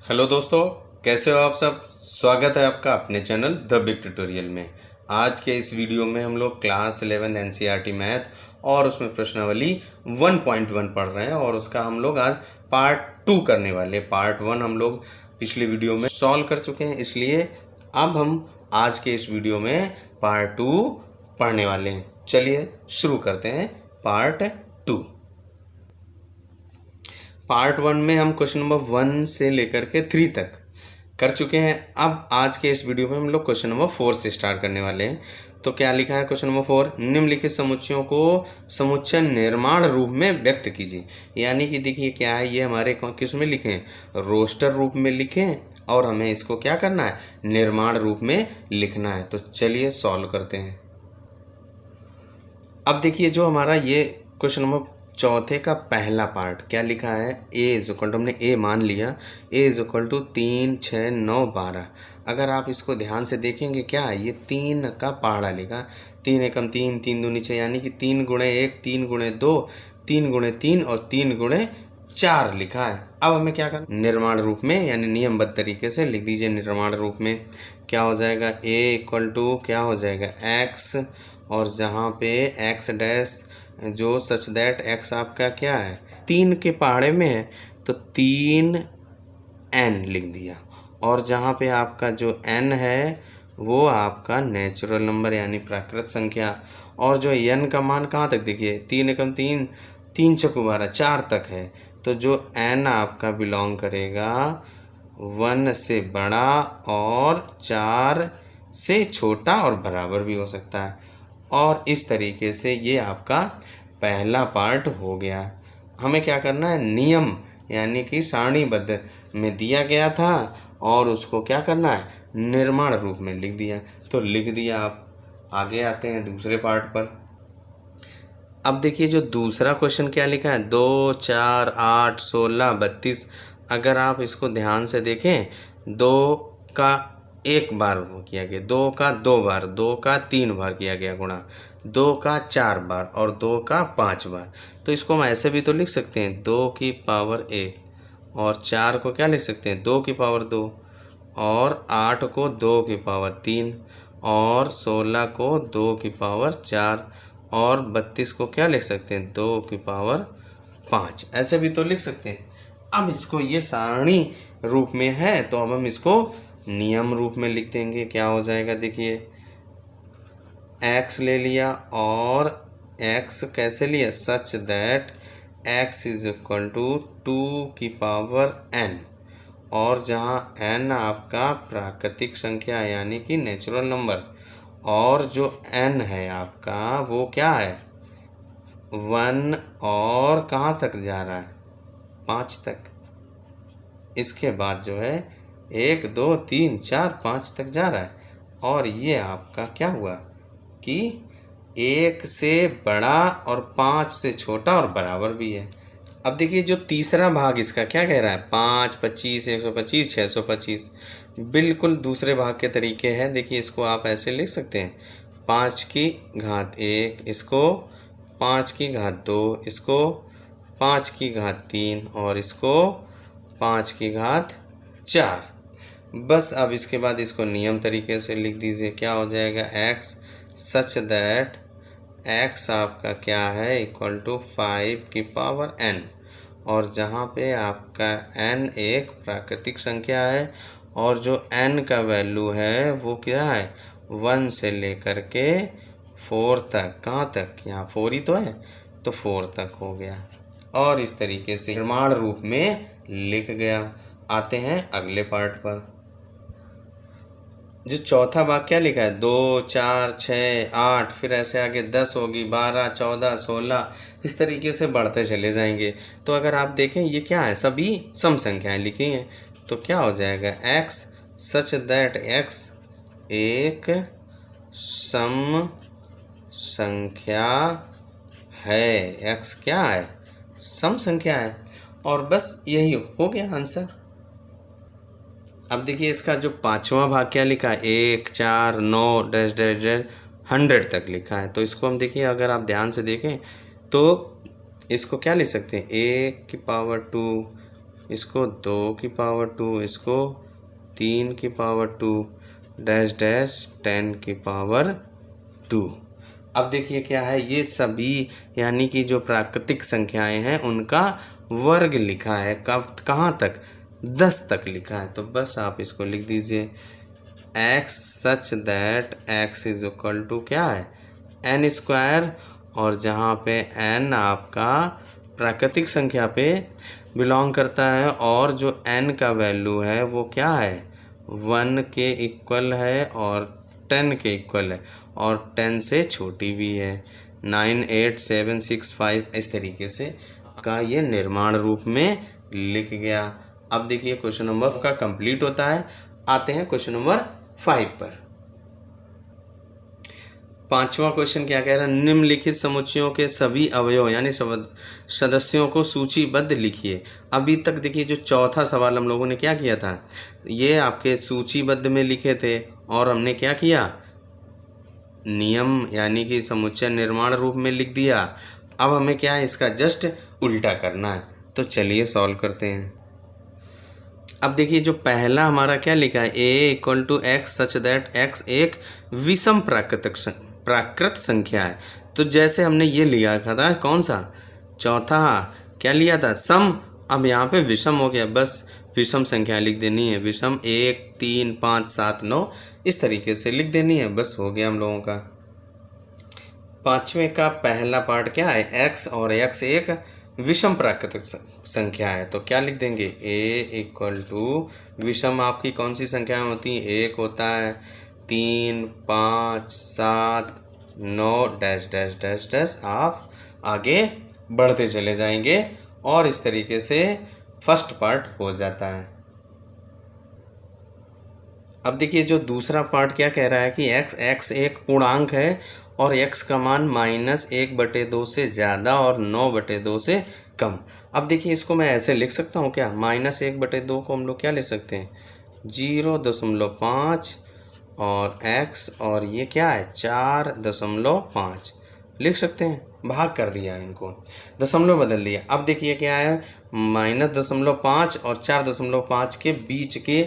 Hello दोस्तों, कैसे हो आप सब। स्वागत है आपका अपने चैनल द बिग ट्यूटोरियल में। आज के इस वीडियो में हम लोग क्लास 11 एनसीईआरटी मैथ और उसमें प्रश्नावली 1.1 पढ़ रहे हैं और उसका हम लोग आज पार्ट 2 करने वाले। पार्ट 1 हम लोग पिछले वीडियो में सॉल्व कर चुके हैं, इसलिए अब हम आज के इस वीडियो में पार्ट 2 पढ़ने वाले हैं। चलिए शुरू करते हैं पार्ट 2। पार्ट 1 में हम क्वेश्चन नंबर 1 से लेकर के 3 तक कर चुके हैं। अब आज के इस वीडियो में हम लोग क्वेश्चन नंबर 4 से स्टार्ट करने वाले हैं। तो क्या लिखा है क्वेश्चन नंबर 4, निम्नलिखित समुच्चयों को समुच्चय निर्माण रूप में व्यक्त कीजिए। यानी कि देखिए क्या है, ये हमारे किस में लिखे हैं, रोस्टर रूप में लिखे हैं और हमें इसको क्या करना है, निर्माण रूप में लिखना है। तो चलिए सॉल्व करते हैं। अब देखिए जो हमारा ये क्वेश्चन नंबर चौथे का पहला पार्ट क्या लिखा है, ए इज इक्वल टू, हमने ए मान लिया, ए इज इक्वल टू 3, 6, 9, 12। अगर आप इसको ध्यान से देखेंगे क्या है, ये 3 का पहाड़ा लिखा, 3 एकम 3, 3 दूनी 6, यानी कि 3 गुणे 1, 3 गुणे 2, 3 गुणे 3 और 3 गुणे 4 लिखा है। अब हमें क्या करना, निर्माण रूप में यानी नियमबद्ध तरीके से लिख दीजिए। निर्माण रूप में क्या हो जाएगा, ए इक्वल टू क्या हो जाएगा, एक्स, और जहाँ पे एक्स डैश जो सच दैट एक्स आपका क्या है, 3 के पहाड़े में है तो 3n लिख दिया। और जहाँ पे आपका जो n है वो आपका नेचुरल नंबर यानी प्राकृत संख्या। और जो n का मान कहाँ तक, देखिए 3 एकम 3, 3 चौको 12, 4 तक है। तो जो n आपका बिलोंग करेगा 1 से बड़ा और 4 से छोटा और बराबर भी हो सकता है। और इस तरीके से ये आपका पहला पार्ट हो गया। हमें क्या करना है, नियम यानी कि सारणीबद्ध में दिया गया था और उसको क्या करना है, निर्माण रूप में लिख दिया। तो लिख दिया। आप आगे आते हैं दूसरे पार्ट पर। अब देखिए जो दूसरा क्वेश्चन क्या लिखा है, 2, 4, 8, 16, 32। अगर आप इसको ध्यान से देखें, 2 का 1 बार वो किया गया, 2 का 2 बार, 2 का 3 बार किया गया गुणा, 2 का 4 बार और 2 का 5 बार। तो इसको हम ऐसे भी तो लिख सकते हैं, 2 की पावर 1 और 4 को क्या लिख सकते हैं, 2 की पावर 2 और 8 को 2 की पावर 3 और 16 को 2 की पावर 4 और 32 को क्या लिख सकते हैं, 2 की पावर 5। ऐसे भी तो लिख सकते हैं। अब इसको ये सारणी रूप में है तो अब हम इसको नियम रूप में लिख देंगे। क्या हो जाएगा, देखिए x ले लिया और x कैसे लिया, such that x is equal to 2 की पावर n। और जहाँ n आपका प्राकृतिक संख्या है यानी कि नेचुरल नंबर, और जो n है आपका वो क्या है, 1 और कहाँ तक जा रहा है, 5 तक। इसके बाद जो है 1, 2, 3, 4, 5 तक जा रहा है। और ये आपका क्या हुआ कि 1 से बड़ा और 5 से छोटा और बराबर भी है। अब देखिए जो तीसरा भाग इसका क्या कह रहा है, 5, 25, 125, 625। बिल्कुल दूसरे भाग के तरीके हैं। देखिए इसको आप ऐसे लिख सकते हैं, 5 की घात 1, इसको 5 की घात 2, इसको 5 की घात 3 और इसको 5 की घात 4। बस अब इसके बाद इसको नियम तरीके से लिख दीजिए। क्या हो जाएगा, x सच दैट x आपका क्या है, इक्वल टू 5 की पावर n। और जहाँ पे आपका n एक प्राकृतिक संख्या है और जो n का वैल्यू है वो क्या है, 1 से लेकर के 4 तक। कहाँ तक, यहाँ 4 ही तो है तो 4 तक हो गया। और इस तरीके से निर्माण रूप में लिख गया। आते हैं अगले पार्ट पर। जो चौथा भाग क्या लिखा है, 2, 4, 6, 8, फिर ऐसे आगे 10 होगी, 12, 14, 16, इस तरीके से बढ़ते चले जाएंगे। तो अगर आप देखें ये क्या है, सभी सम संख्याएं लिखी हैं। तो क्या हो जाएगा, x सच दैट x एक सम संख्या है। x क्या है, सम संख्या है। और बस यही हो गया आंसर। अब देखिए इसका जो पांचवा भाग क्या लिखा है, 1, 4, 9 डैश डैश डैश 100 तक लिखा है। तो इसको हम देखिए, अगर आप ध्यान से देखें तो इसको क्या लिख सकते हैं, 1 की पावर 2, इसको 2 की पावर 2, इसको 3 की पावर 2 डैश डैश 10 की पावर 2। अब देखिए क्या है, ये सभी यानी कि जो प्राकृतिक संख्याएं हैं उनका वर्ग लिखा है। कब कहाँ तक? 10 तक लिखा है। तो बस आप इसको लिख दीजिए x such that x is equal to क्या है, n स्क्वायर, और जहाँ पे n आपका प्राकृतिक संख्या पे बिलोंग करता है और जो n का वैल्यू है वो क्या है, 1 के इक्वल है और 10 के इक्वल है और 10 से छोटी भी है। 9 8 7 6 5 इस तरीके से का ये निर्माण रूप में लिख गया। अब देखिए क्वेश्चन नंबर का कंप्लीट होता है। आते हैं क्वेश्चन नंबर 5 पर। पांचवा क्वेश्चन क्या कह रहा है, निम्नलिखित समुच्चयों के सभी अवयव यानी सदस्यों को सूचीबद्ध लिखिए। अभी तक देखिए जो चौथा सवाल हम लोगों ने क्या किया था, ये आपके सूचीबद्ध में लिखे थे और हमने क्या किया, नियम यानी कि समुच्चय निर्माण रूप में लिख दिया। अब हमें क्या है, इसका जस्ट उल्टा करना है। तो चलिए सॉल्व करते हैं। अब देखिए जो पहला हमारा क्या लिखा है, a equal to x such that x एक विषम प्राकृत संख्या है। तो जैसे हमने ये लिया था, कौन सा, चौथा क्या लिया था, सम। अब यहाँ पे विषम हो गया, बस विषम संख्या लिख देनी है। विषम 1 3 5 7 9 इस तरीके से लिख देनी है, बस हो गया हम लोगों का। पांचवें का पहला पार्ट क्या है, x और x एक विषम प्राकृतिक संख्या है। तो क्या लिख देंगे, a इक्वल टू विषम आपकी कौन सी संख्याएं होती हैं, 1 होता है, 3 5 7 9 डैश डैश डैश डैश आप आगे बढ़ते चले जाएंगे और इस तरीके से फर्स्ट पार्ट हो जाता है। अब देखिए जो दूसरा पार्ट क्या कह रहा है कि x एक पूर्णांक है और x का मान -1/2 से ज़्यादा और 9/2 से कम। अब देखिए इसको मैं ऐसे लिख सकता हूँ क्या, -1/2 को हम लोग क्या ले सकते हैं, 0.5 और x और ये क्या है 4.5 लिख सकते हैं। भाग कर दिया इनको, दशमलव बदल दिया। अब देखिए क्या है, -0.5 और 4.5 के बीच के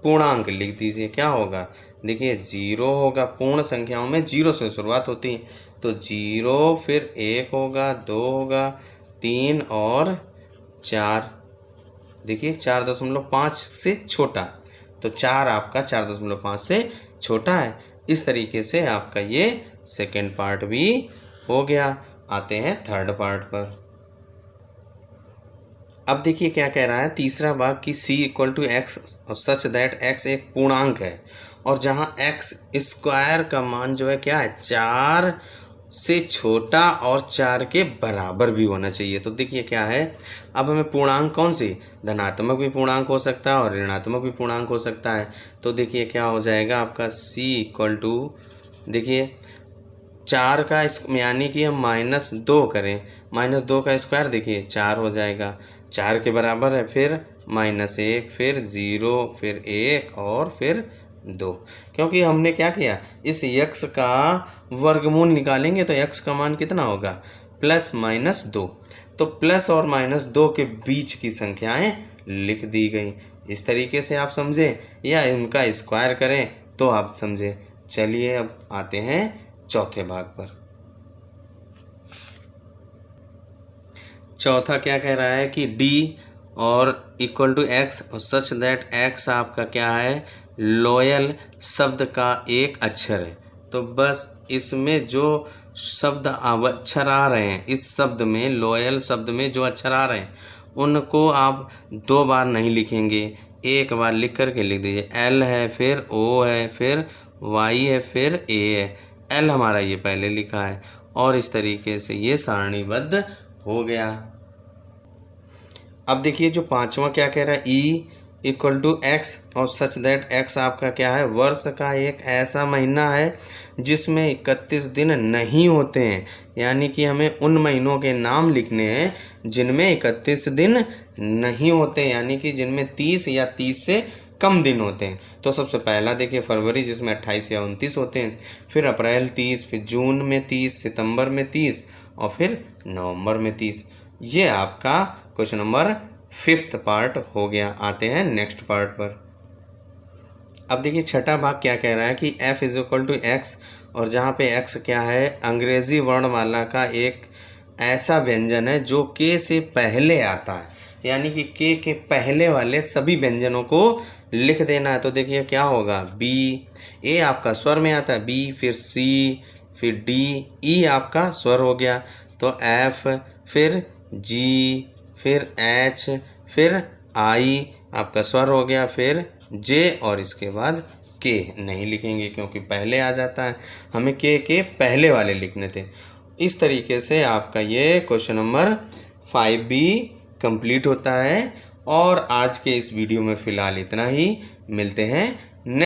पूर्णांक लिख दीजिए। क्या होगा, देखिए 0 होगा, पूर्ण संख्याओं में 0 से शुरुआत होती है। तो 0 फिर 1 होगा, 2 होगा, 3 और 4। देखिए 4.5 से छोटा, तो 4 आपका 4.5 से छोटा है। इस तरीके से आपका ये सेकेंड पार्ट भी हो गया। आते हैं थर्ड पार्ट पर। अब देखिए क्या कह रहा है, तीसरा भाग कि c equal to x such that x एक पूर्णांक है और जहाँ x स्क्वायर का मान जो है क्या है, 4 से छोटा और 4 के बराबर भी होना चाहिए। तो देखिए क्या है, अब हमें पूर्णांक कौन सी, धनात्मक भी पूर्णांक हो सकता है और ऋणात्मक भी पूर्णांक हो सकता है। तो देखिए क्या हो जाएगा आपका c इक्वल टू, देखिए 4 का यानी कि हम -2 करें, -2 का स्क्वायर देखिए 4 हो जाएगा, 4 के बराबर है, फिर -1 फिर 0 फिर 1 और फिर 2। क्योंकि हमने क्या किया, इस x का वर्गमूल निकालेंगे तो x का मान कितना होगा, +-2। तो प्लस और -2 के बीच की संख्याएं लिख दी गई। इस तरीके से आप समझे, या उनका स्क्वायर करें तो आप समझे। चलिए अब आते हैं चौथे भाग पर। चौथा क्या कह रहा है कि d और इक्वल टू x और सच दैट x आपका क्या है, लॉयल शब्द का एक अक्षर है। तो बस इसमें जो शब्द अक्षर आ रहे हैं, इस शब्द में लॉयल शब्द में जो अक्षर आ रहे हैं उनको आप 2 बार नहीं लिखेंगे, एक बार लिख करके लिख दीजिए। L है, फिर O है, फिर Y है, फिर A है। L हमारा ये पहले लिखा है और इस तरीके से ये सारणीबद्ध हो गया। अब देखिए जो पांचवा क्या कह रहा है, E इक्वल टू एक्स और सच दैट x आपका क्या है, वर्ष का एक ऐसा महीना है जिसमें 31 दिन नहीं होते हैं। यानी कि हमें उन महीनों के नाम लिखने हैं जिनमें 31 दिन नहीं होते, यानी कि जिनमें 30 या 30 से कम दिन होते हैं। तो सबसे पहला देखिए फरवरी, जिसमें 28 या 29 होते हैं, फिर अप्रैल 30, फिर जून में 30, सितंबर में 30 और फिर नवंबर में 30। ये आपका क्वेश्चन नंबर 5th पार्ट हो गया। आते हैं नेक्स्ट पार्ट पर। अब देखिए छठा भाग क्या कह रहा है कि f = x, और जहाँ पे x क्या है, अंग्रेजी वर्णमाला का एक ऐसा व्यंजन है जो k से पहले आता है, यानी कि k के पहले वाले सभी व्यंजनों को लिख देना है। तो देखिए क्या होगा, b, a आपका स्वर में आता है, b, फिर c, फिर d, e आपका स्वर हो गया, तो f, फिर g, फिर h, फिर i आपका स्वर हो गया, फिर j, और इसके बाद k नहीं लिखेंगे क्योंकि पहले आ जाता है, हमें k के पहले वाले लिखने थे। इस तरीके से आपका ये क्वेश्चन नंबर 5B कंप्लीट होता है। और आज के इस वीडियो में फ़िलहाल इतना ही, मिलते हैं